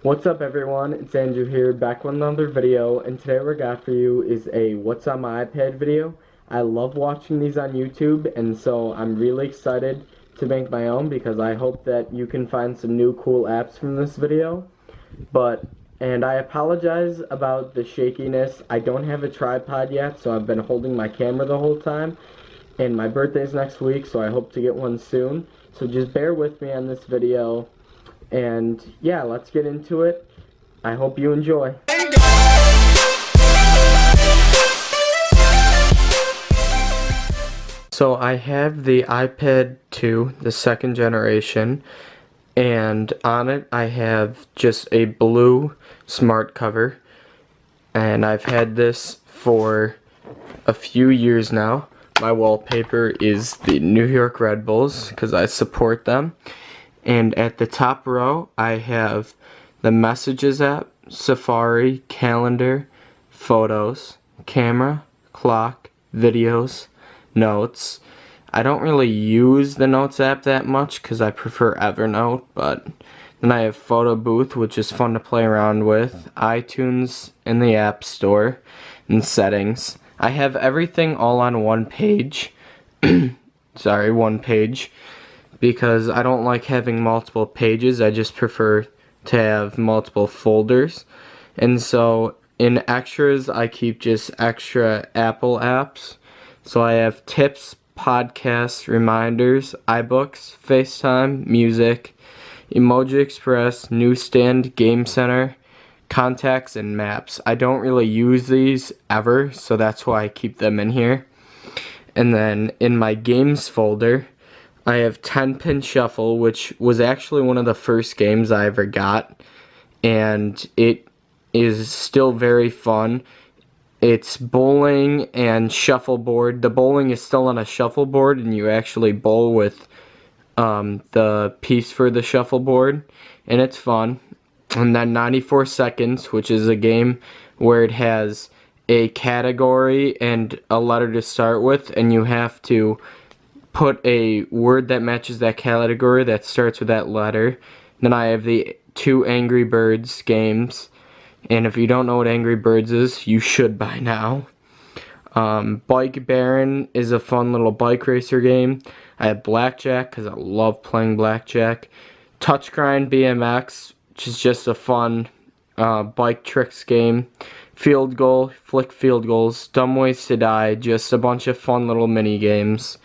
What's up everyone, it's Andrew here, back with another video, and today what I got for you is a What's on My iPad video. I love watching these on YouTube, and so I'm really excited to make my own because I hope that you can find some new cool apps from this video. And I apologize about the shakiness. I don't have a tripod yet, so I've been holding my camera the whole time, and my birthday's next week, so I hope to get one soon. So just bear with me on this video. And yeah, let's get into it. I hope you enjoy. So I have the iPad 2, the second generation, and on it I have just a blue smart cover, and I've had this for a few years now. My wallpaper is the New York Red Bulls because I support them. And at the top row, I have the Messages app, Safari, Calendar, Photos, Camera, Clock, Videos, Notes. I don't really use the Notes app that much because I prefer Evernote, but then I have Photo Booth, which is fun to play around with, iTunes in the App Store, and Settings. I have everything all on one page. Sorry, one page. Because I don't like having multiple pages, I just prefer to have multiple folders. And so in extras, I keep just extra Apple apps. So I have tips, podcasts, reminders, iBooks, FaceTime, music, Emoji Express, Newsstand, Game Center, contacts, and maps. I don't really use these ever, so that's why I keep them in here. And then in my games folder, I have 10-Pin Shuffle, which was actually one of the first games I ever got, and it is still very fun. It's bowling and shuffleboard. The bowling is still on a shuffleboard, and you actually bowl with the piece for the shuffleboard, and it's fun. And then 94 Seconds, which is a game where it has a category and a letter to start with, and you have to put a word that matches that category that starts with that letter. Then I have the 2 Angry Birds games, and if you don't know what Angry Birds is, you should by now. Bike Baron is a fun little bike racer game. I have Blackjack because I love playing Blackjack. Touch Grind BMX, which is just a fun bike tricks game. Field Goal, Flick Field Goals, Dumb Ways to Die, just a bunch of fun little mini games.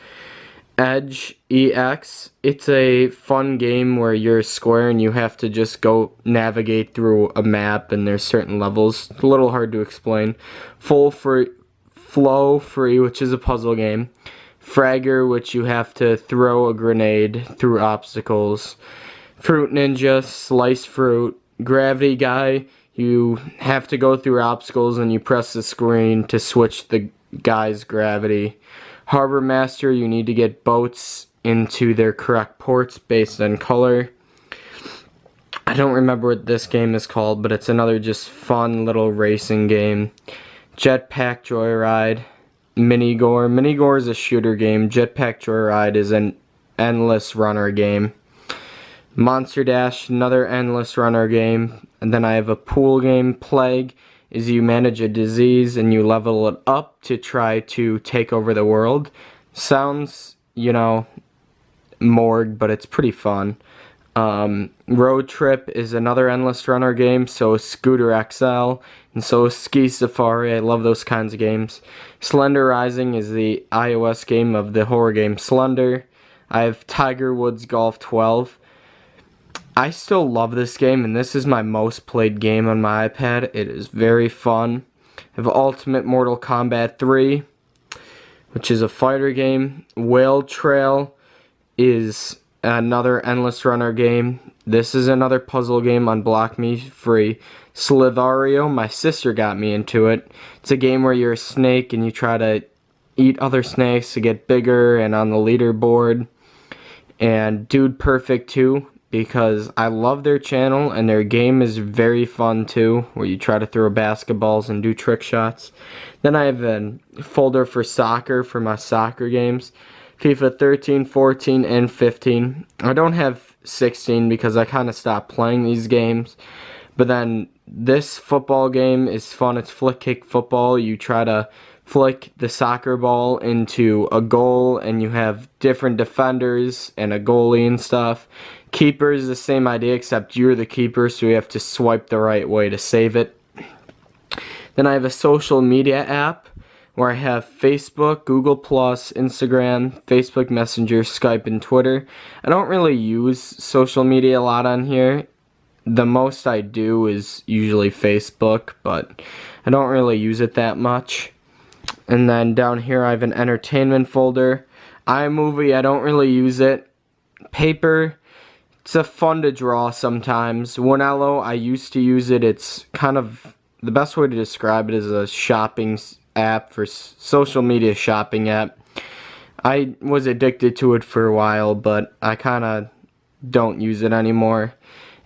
Edge EX, it's a fun game where you're a square and you have to just go navigate through a map, and there's certain levels. It's a little hard to explain. Flow Free, which is a puzzle game. Fragger, which you have to throw a grenade through obstacles. Fruit Ninja, Slice Fruit. Gravity Guy, you have to go through obstacles and you press the screen to switch the guy's gravity. Harbor Master, you need to get boats into their correct ports based on color. I don't remember what this game is called, but it's another just fun little racing game. Jetpack Joyride. Minigore. Minigore is a shooter game. Jetpack Joyride is an endless runner game. Monster Dash, another endless runner game. And then I have a pool game. Plague is you manage a disease and you level it up to try to take over the world. Sounds, you know, morgue, but it's pretty fun. Road Trip is another endless runner game, so is Scooter XL, and so is Ski Safari. I love those kinds of games. Slender Rising is the iOS game of the horror game Slender. I have Tiger Woods Golf 12. I still love this game, and this is my most played game on my iPad. It is very fun. I have Ultimate Mortal Kombat 3, which is a fighter game. Whale Trail is another endless runner game. This is another puzzle game on Block Me Free. Slithario, my sister got me into it. It's a game where you're a snake and you try to eat other snakes to get bigger and on the leaderboard. And Dude Perfect 2, because I love their channel and their game is very fun too, where you try to throw basketballs and do trick shots. Then I have a folder for soccer for my soccer games. FIFA 13, 14, and 15. I don't have 16 because I kind of stopped playing these games. But then this football game is fun. It's flick kick football. You try to flick the soccer ball into a goal, and you have different defenders and a goalie and stuff. Keeper is the same idea, except you're the keeper, so you have to swipe the right way to save it. Then I have a social media app where I have Facebook, Google+, Instagram, Facebook Messenger, Skype, and Twitter. I don't really use social media a lot on here. The most I do is usually Facebook, but I don't really use it that much. And then down here I have an entertainment folder. iMovie, I don't really use it. Paper, it's a fun to draw sometimes. Winello, I used to use it. It's kind of, the best way to describe it is a shopping app, for social media shopping app. I was addicted to it for a while, but I kind of don't use it anymore.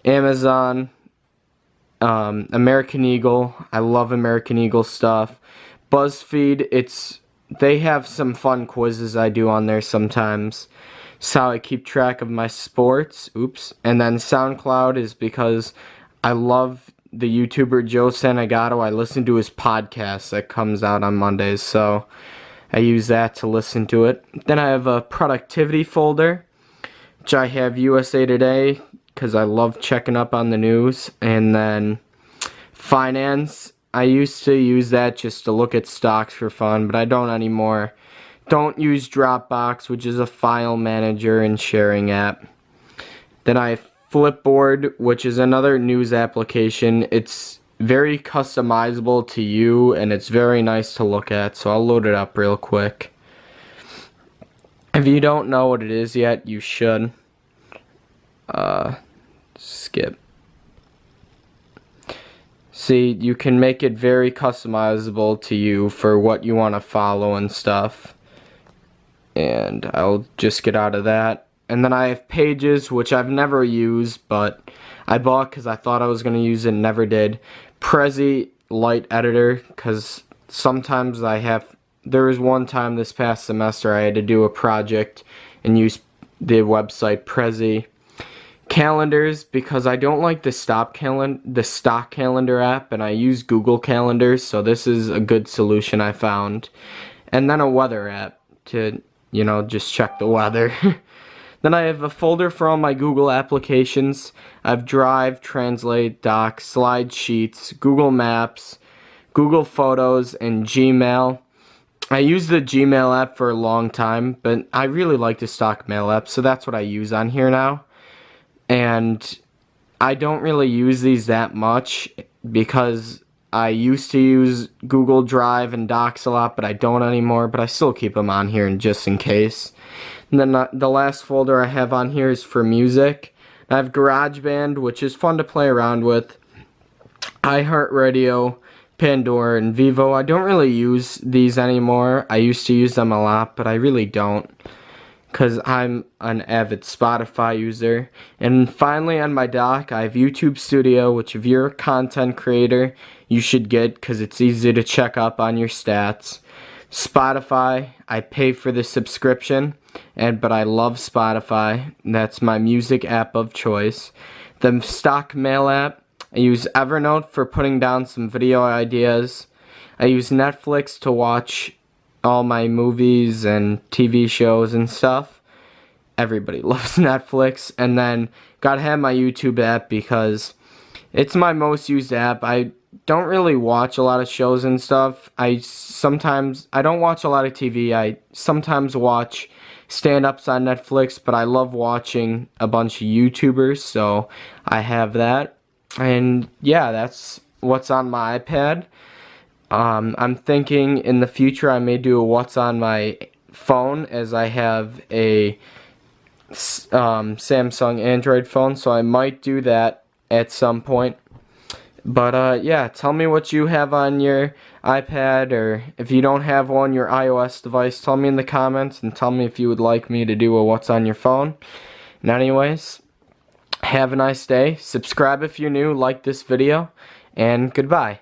Amazon, American Eagle, I love American Eagle stuff. BuzzFeed, they have some fun quizzes I do on there sometimes. It's how I keep track of my sports. Oops. And then SoundCloud is because I love the YouTuber Joe Santagato. I listen to his podcast that comes out on Mondays, so I use that to listen to it. Then I have a productivity folder, which I have USA Today, because I love checking up on the news. And then finance, I used to use that just to look at stocks for fun, but I don't anymore. Don't use Dropbox, which is a file manager and sharing app. Then I have Flipboard, which is another news application. It's very customizable to you, and it's very nice to look at, so I'll load it up real quick. If you don't know what it is yet, you should. Skip. See, you can make it very customizable to you for what you want to follow and stuff. And I'll just get out of that. And then I have Pages, which I've never used, but I bought because I thought I was going to use it and never did. Prezi Light Editor, because sometimes there was one time this past semester I had to do a project and use the website Prezi. Calendars, because I don't like the stock calendar app, and I use Google Calendars, so this is a good solution I found. And then a weather app to, just check the weather. Then I have a folder for all my Google applications. I have Drive, Translate, Docs, Slide Sheets, Google Maps, Google Photos, and Gmail. I used the Gmail app for a long time, but I really like the stock mail app, so that's what I use on here now. And I don't really use these that much because I used to use Google Drive and Docs a lot, but I don't anymore, but I still keep them on here just in case. And then the last folder I have on here is for music. I have GarageBand, which is fun to play around with. iHeartRadio, Pandora, and Vivo. I don't really use these anymore. I used to use them a lot, but I really don't, because I'm an avid Spotify user. And finally on my dock, I have YouTube Studio, which if you're a content creator, you should get because it's easy to check up on your stats. Spotify, I pay for the subscription, but I love Spotify. That's my music app of choice. The stock mail app, I use Evernote for putting down some video ideas. I use Netflix to watch all my movies and TV shows and stuff. Everybody loves Netflix. And then gotta have my YouTube app because it's my most used app. I don't really watch a lot of shows and stuff. I don't watch a lot of TV. I sometimes watch stand-ups on Netflix, but I love watching a bunch of YouTubers, so I have that. And yeah, that's what's on my iPad. I'm thinking in the future I may do a what's on my phone, as I have a Samsung Android phone, so I might do that at some point. But yeah, tell me what you have on your iPad, or if you don't have one, your iOS device, tell me in the comments, and tell me if you would like me to do a what's on your phone. And anyways, have a nice day. Subscribe if you're new, like this video, and goodbye.